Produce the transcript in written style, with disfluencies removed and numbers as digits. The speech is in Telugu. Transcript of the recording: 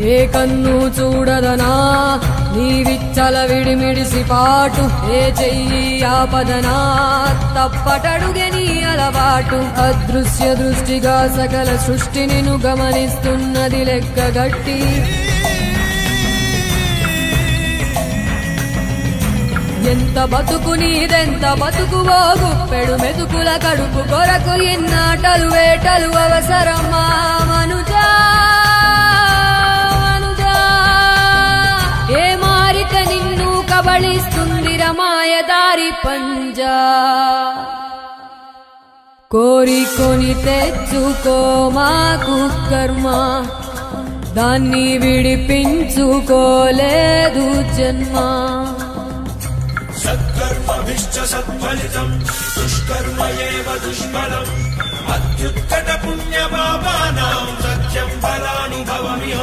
ఏ కన్ను చూడదనా నీ విచ్చల విడిమిడిసి పాటు ఏ చెయ్యి ఆపదనా తప్పటడుగే నీ అలవాటు అదృశ్య దృష్టిగా సకల సృష్టిని ను గమనిస్తున్నది లెక్కగట్టి ఎంత బతుకు నీదెంత బతుకువో గుప్పెడు మెతుకుల కడుపు కొరకు ఎన్నాటలు వేటలు అవసరమా మనుజా ఏ మారిక నిన్ను కబళిస్తుంది రమాయదారి పంజా కోరికొని తెచ్చుకో మాకు కర్మ దాన్ని విడిపించుకోలేదు జన్మ సత్కర్మభిశ్చ సత్ఫలితం దుష్కర్మ ఏవ దుష్ఫలం అత్యుత్కట పుణ్య పాపానాం సత్యం ఫలానుభవమిహ